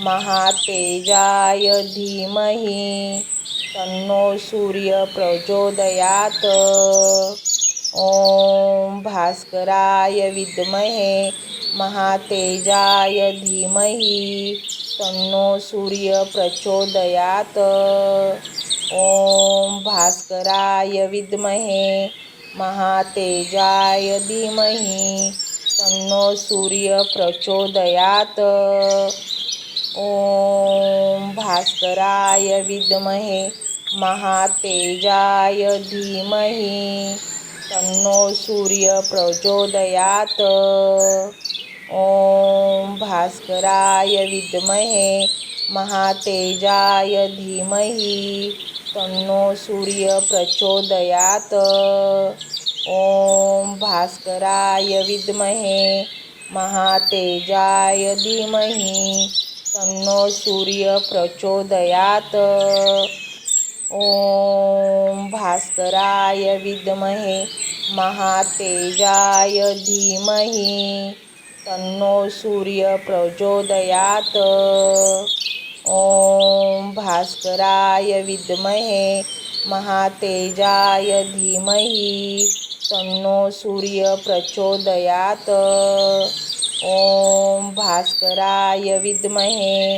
महातेजाय धीमहि तन्नो सूर्य प्रचोदयात्। ओम भास्कराय विद्महे महातेजाय धीमहि तन्नो सूर्य प्रचोदयात्। ओम भास्कराय विद्महे महातेजाय धीमहि तन्नो सूर्य प्रचोदयात्। ओम भास्कराय विद्महे महातेजाय धीमहि तन्नो सूर्य प्रचोदयात्। ओम भास्कराय विद्महे महातेजाय धीमहि तन्नो सूर्य प्रचोदयात्। ओम भास्कराय विद्महे महातेजाय धीमहि तन्नो सूर्य प्रचोदयात्। ओम भास्कराय विद्महे महातेजाय धीमहि तन्नो सूर्य प्रचोदयात्। ओम भास्कराय विद्महे महातेजाय धीमहि तन्नो सूर्य प्रचोदयात्। ओम भास्कराय विद्महे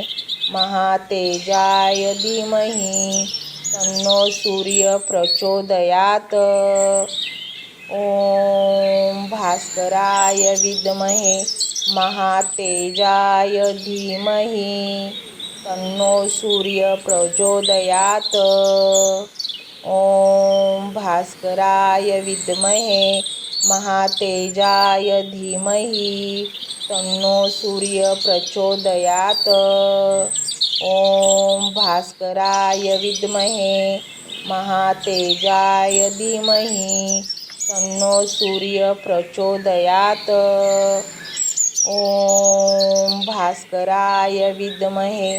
महातेजाय धीमहि तन्नो सूर्य प्रचोदयात्। ओम भास्कराय विद्महे महातेजाय धीमहि तन्नो सूर्य प्रचोदयात्। ओम भास्कराय विद्महे महातेजाय धीमहि तन्नो सूर्य प्रचोदयात्। ओम भास्कराय विद्महे महातेजाय धीमहि तन्नो सूर्य प्रचोदयात्। ओम भास्कराय विद्महे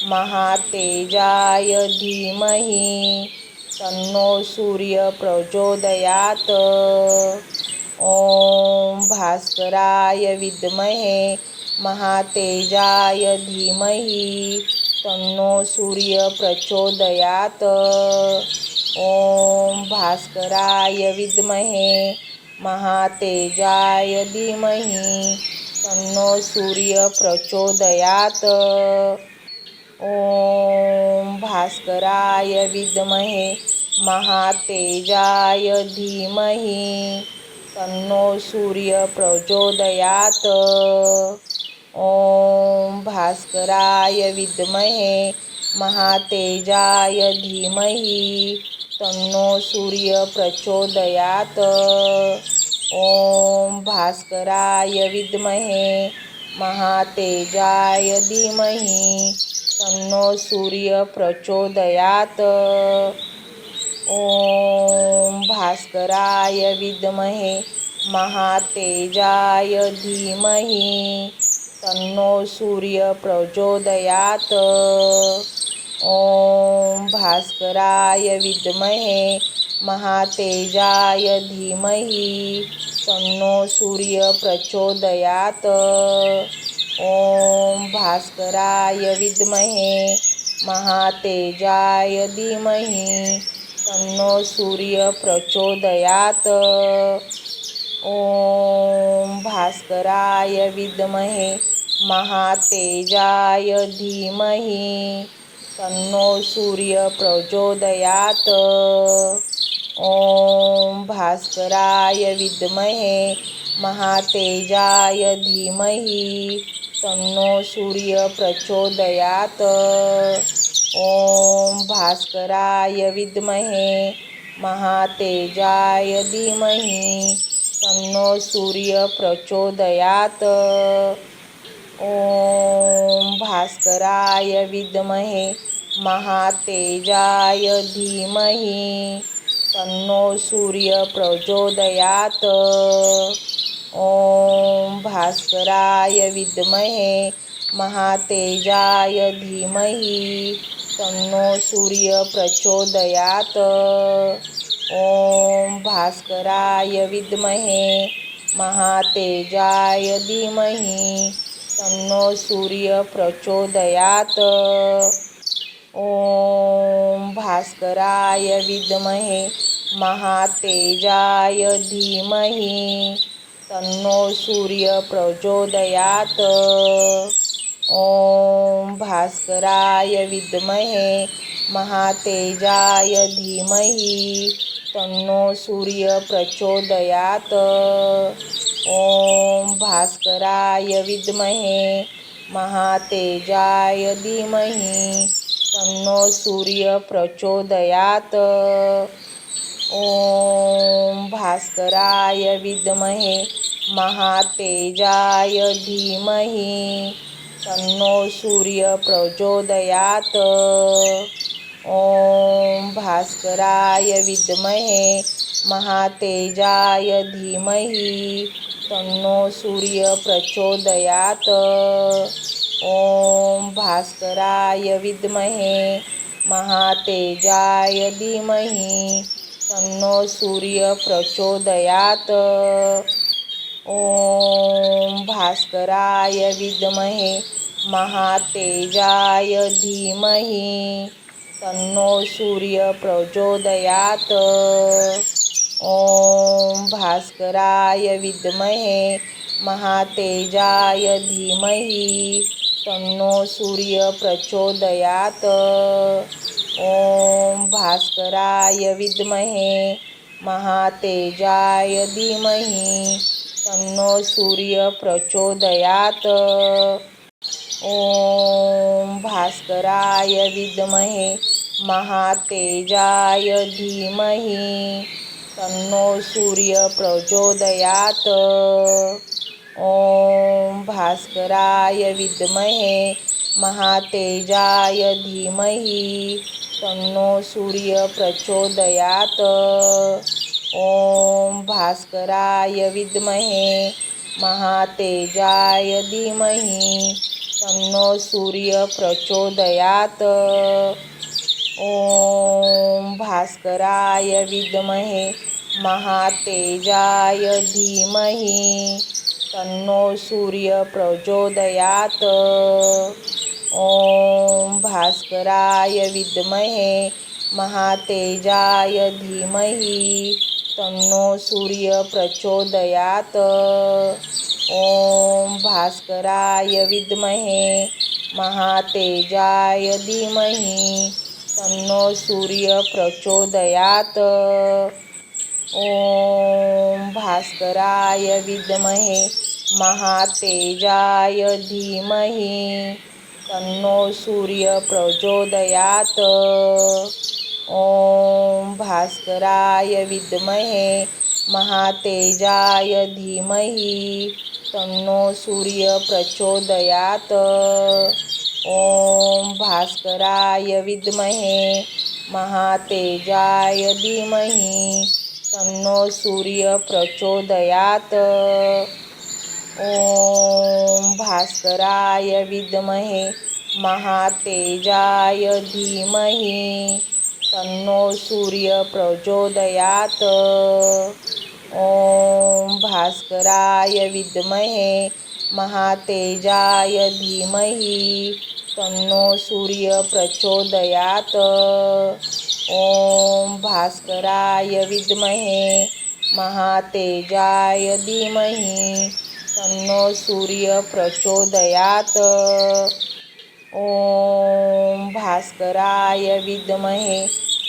महातेजाय धीमहि तन्नो सूर्य प्रचोदयात्। ओम भास्कराय विद्महे महातेजाय धीमहि तन्नो सूर्य प्रचोदयात्। ओम भास्कराय विद्महे महातेजाय धीमहि तन्नो सूर्य प्रचोदयात्। ॐ भास्कराय विद्महे महातेजाय धीमहि तन्नो सूर्य प्रचोदयात्। ॐ भास्कराय विद्महे महातेजाय धीमहि तन्नो सूर्य प्रचोदयात्। ॐ भास्कराय विद्महे महातेजाय धीमहि तन्नो सूर्य प्रचोदयात्। ॐ भास्कराय विद्महे महातेजाय धीमहि तन्नो सूर्य प्रचोदयात्। ॐ भास्कराय विद्महे महातेजाय धीमहि तन्नो सूर्य प्रचोदयात्। ॐ भास्कराय विद्महे महातेजाय धीमहि तन्नो सूर्य प्रचोदयात्। ॐ भास्कराय विद्महे महातेजाय धीमहि तन्नो सूर्य प्रचोदयात्। ॐ भास्कराय विद्महे महातेजाय धीमहि तन्नो सूर्य प्रचोदयात्। ॐ भास्कराय विद्महे महातेजाय धीमहि तन्नो सूर्य प्रचोदयात्। ॐ भास्कराय विद्महे महातेजाय धीमहि तन्नो सूर्य प्रचोदयात्। ॐ भास्कराय विद्महे महातेजाय धीमहि तन्नो सूर्य प्रचोदयात्। ॐ भास्कराय विद्महे महातेजाय धीमहि तन्नो सूर्य प्रचोदयात्। ॐ भास्कराय विद्महे महातेजाय धीमहि तन्नो सूर्य प्रचोदयात्। ॐ भास्कराय विद्महे महातेजाय धीमहि तन्नो सूर्य प्रचोदयात्। ॐ भास्कराय विद्महे महातेजाय धीमहि तन्नो सूर्य प्रचोदयात्। ॐ भास्कराय विद्महे महातेजाय धीमहि तन्नो सूर्य प्रचोदयात्। ॐ भास्कराय विद्महे महातेजाय धीमहि तन्नो सूर्य प्रचोदयात्। ॐ भास्कराय विद्महे महातेजाय धीमहि तन्नो सूर्य प्रचोदयात्। ॐ भास्कराय विद्महे महातेजाय धीमहि तन्नो सूर्य प्रचोदयात्। ॐ भास्कराय विद्महे महातेजाय धीमहि तन्नो सूर्य प्रचोदयात्। ॐ भास्कराय विद्महे महातेजाय धीमहि तन्नो सूर्य प्रचोदयात्। ॐ भास्कराय विद्महे महातेजाय धीमहि तन्नो सूर्य प्रचोदयात्। ॐ भास्कराय विद्महे महातेजाय धीमहि तन्नो सूर्य प्रचोदयात्। ॐ भास्कराय विद्महे महातेजाय धीमहि तन्नो सूर्य प्रचोदयात्। ॐ भास्कराय विद्महे महातेजाय धीमहि तन्नो सूर्य प्रचोदयात्। ॐ भास्कराय विद्महे महातेजाय धीमहि तन्नो सूर्य प्रचोदयात्। ॐ भास्कराय विद्महे महातेजाय धीमहि तन्नो सूर्य प्रचोदयात्। ओम भास्कराय विद्महे महातेजाय धीमहि तन्नो सूर्य प्रचोदयात्। ओम भास्कराय विद्महे महातेजाय धीमहि तन्नो सूर्य प्रचोदयात्। ओम भास्कराय विद्महे महातेजाय धीमहि तन्नो सूर्य प्रचोदयात्। ओम भास्कराय विद्महे महातेजाय धीमहि तन्नो सूर्य प्रचोदयात्। ओम भास्कराय विद्महे महातेजाय धीमहि तन्नो सूर्य प्रचोदयात्। ओम भास्कराय विद्महे महातेजाय धीमहि तन्नो सूर्य प्रचोदयात्। ओम भास्कराय विद्महे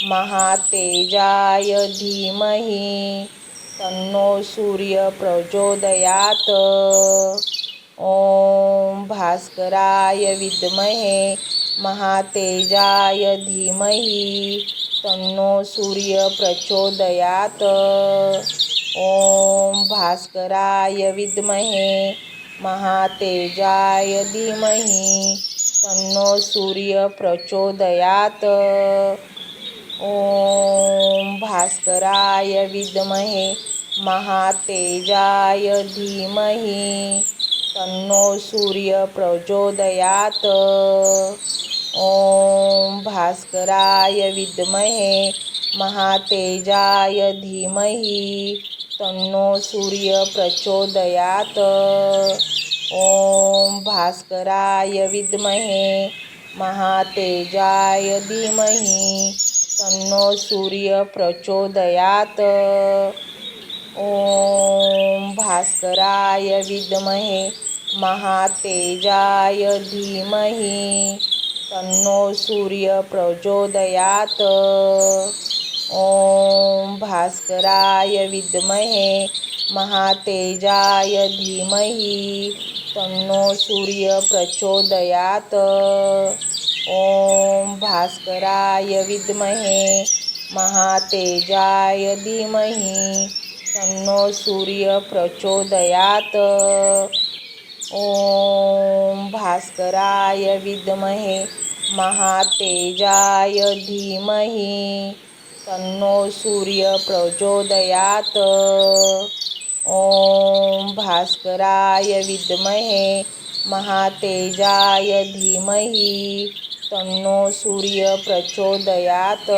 महातेजाय धीमहि तन्नो सूर्य प्रचोदयात्। ओम भास्कराय विद्महे महातेजाय धीमहि तन्नो सूर्य प्रचोदयात्। ओम भास्कराय विद्महे महातेजाय धीमहि तन्नो सूर्य प्रचोदयात्। ओम भास्कराय विद्महे महातेजाय धीमहि तन्नो सूर्य प्रचोदयात्। ओम भास्कराय विद्महे महातेजाय धीमहि तन्नो सूर्य प्रचोदयात्। ओम भास्कराय विद्महे महातेजाय धीमहि तन्नो सूर्य प्रचोदयात्। ओम भास्कराय विद्महे महातेजाय धीमहि तन्नो सूर्य प्रचोदयात्। ओम भास्कराय विद्महे महातेजाय धीमहि तन्नो सूर्य प्रचोदयात्। ओम भास्कराय विद्महे महातेजाय धीमहि तन्नो सूर्य प्रचोदयात्। ओम भास्कराय विद्महे महातेजाय धीमहि तन्नो सूर्य प्रचोदयात्। ओम भास्कराय विद्महे महातेजाय धीमहि तन्नो सूर्य प्रचोदयात्।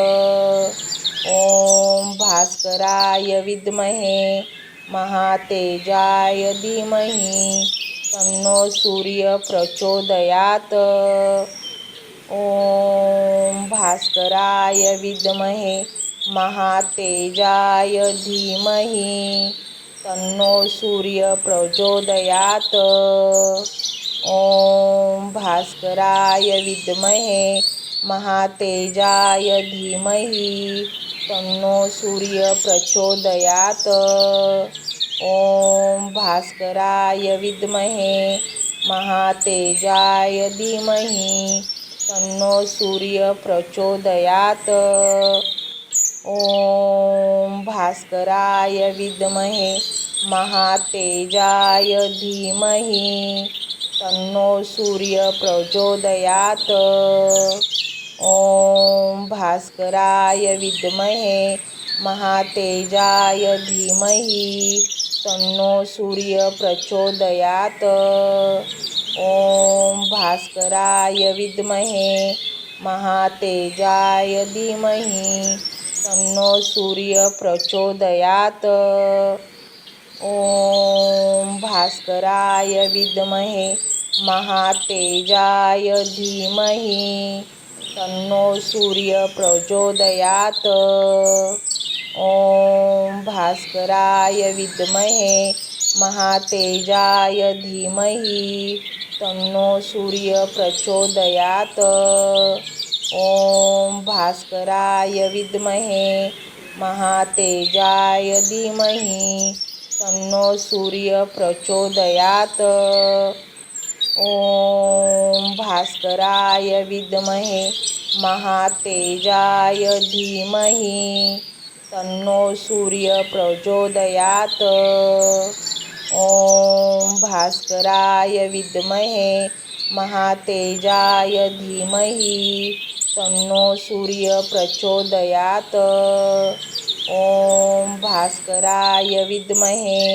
ओम भास्कराय विद्महे महातेजाय धीमहि तन्नो सूर्य प्रचोदयात्। ओम भास्कराय विद्महे महातेजाय धीमहि तन्नो सूर्य प्रचोदयात्। ओम भास्कराय विद्महे महातेजाय धीमहि तन्नो सूर्य प्रचोदयात्। ओम भास्कराय विद्महे महातेजाय धीमहि तन्नो सूर्य प्रचोदयात्। ओम भास्कराय विद्महे महातेजाय धीमहि तन्नो सूर्य प्रचोदयात्। ओम भास्कराय विद्महे महातेजाय धीमहि तन्नो सूर्य प्रचोदयात्। ओम भास्कराय विद्महे महातेजाय धीमहि तन्नो सूर्य प्रचोदयात्। ओम भास्कराय विद्महे महातेजाय धीमहि तन्नो सूर्य प्रचोदयात्। ओम भास्कराय विद्महे महातेजाय धीमहि तन्नो सूर्य प्रचोदयात्। ओम भास्कराय विद्महे महातेजाय धीमहि तन्नो सूर्य प्रचोदयात्। ओम भास्कराय विद्महे महातेजाय धीमहि तन्नो सूर्य प्रचोदयात्। ओम भास्कराय विद्महे महातेजाय धीमहि तन्नो सूर्य प्रचोदयात्। ओम भास्कराय विद्महे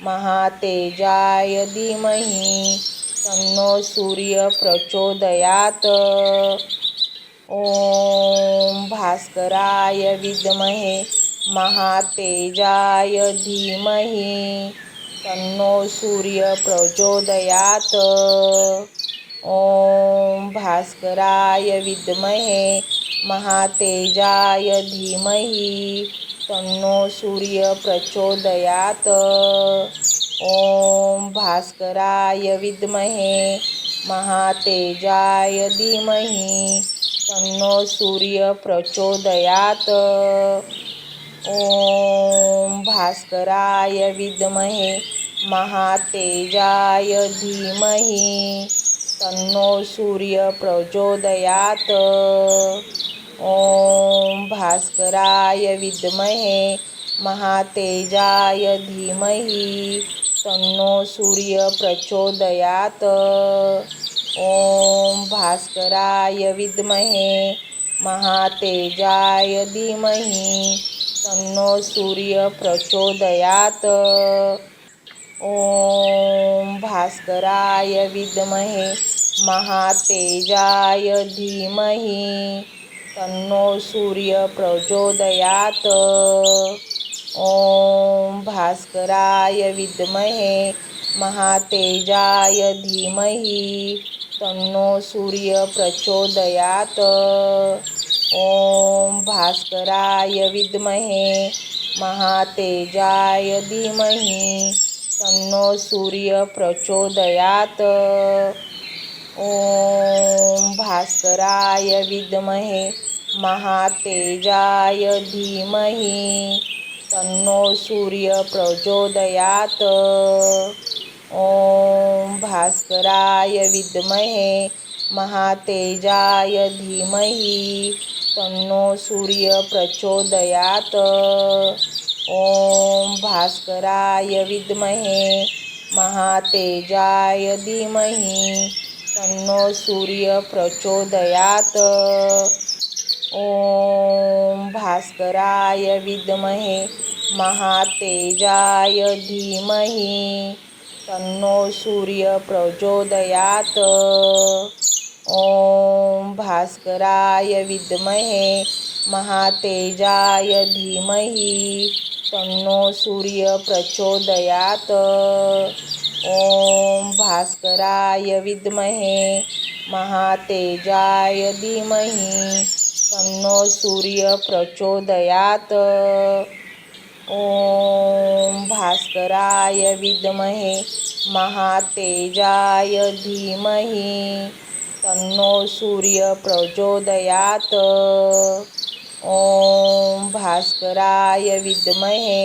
महातेजाय धीमहि तन्नो सूर्य प्रचोदयात्। ओम भास्कराय विद्महे महातेजाय धीमहि तन्नो सूर्य प्रचोदयात्। ओम भास्कराय विद्महे महातेजाय धीमहि तन्नो सूर्य प्रचोदयात्। ओम भास्कराय विद्महे महातेजाय धीमहि तन्नो सूर्य प्रचोदयात्। ओम भास्कराय विद्महे महातेजाय धीमहि तन्नो सूर्य प्रचोदयात्। ओम भास्कराय विद्महे महातेजाय धीमहि तन्नो सूर्य प्रचोदयात्। ओम भास्कराय विद्महे महातेजाय धीमहि तन्नो सूर्य प्रचोदयात्। ओम भास्कराय विद्महे महातेजाय धीमहि तन्नो सूर्य प्रचोदयात्। ओम भास्कराय विद्महे महातेजाय धीमहि तन्नो सूर्य प्रचोदयात्। ओम भास्कराय विद्महे महातेजाय धीमहि तन्नो सूर्य प्रचोदयात्। ओम भास्कराय विद्महे महातेजाय धीमहि तन्नो सूर्य प्रचोदयात्। ओम भास्कराय विद्महे महातेजाय धीमहि तन्नो सूर्य प्रचोदयात्। ओम भास्कराय विद्महे महातेजाय धीमहि तन्नो सूर्य प्रचोदयात्। ओम भास्कराय विद्महे महातेजाय धीमहि तन्नो सूर्य प्रचोदयात्। ओम भास्कराय विद्महे महातेजाय धीमहि तन्नो सूर्य प्रचोदयात्। ओम भास्कराय विद्महे महातेजाय धीमहि तन्नो सूर्य प्रचोदयात्। ओम भास्कराय विद्महे महातेजाय धीमहि तन्नो सूर्य प्रचोदयात्। ओम भास्कराय विद्महे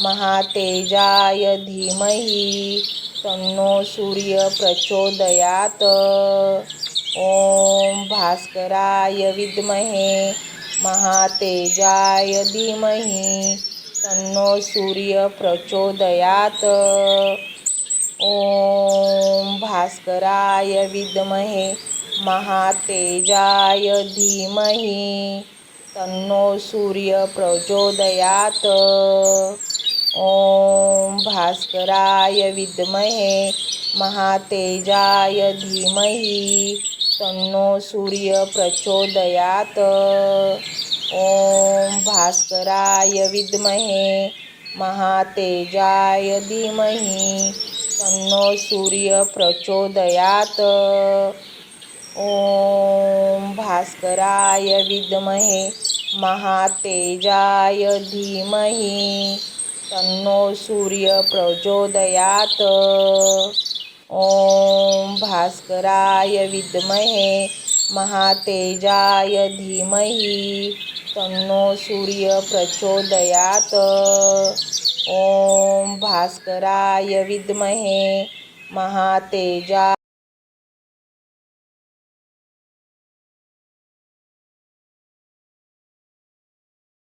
महातेजाय धीमहि तन्नो सूर्य प्रचोदयात्। ओम भास्कराय विद्महे महातेजाय धीमहि तन्नो सूर्य प्रचोदयात्। ओम भास्कराय विद्महे महातेजाय धीमहि तन्नो सूर्य प्रचोदयात्। ओम भास्कराय विद्महे महातेजाय धीमहि तन्नो सूर्य प्रचोदयात्। ओम भास्कराय विद्महे महातेजाय धीमहि तन्नो सूर्य प्रचोदयात्। ओम भास्कराय विद्महे महातेजाय धीमहि तन्नो सूर्य प्रचोदयात्। ओम भास्कराय विद्महे महातेजाय धीमहि तन्नो सूर्य प्रचोदयात। ओम भास्कराय विद्महे महातेजाय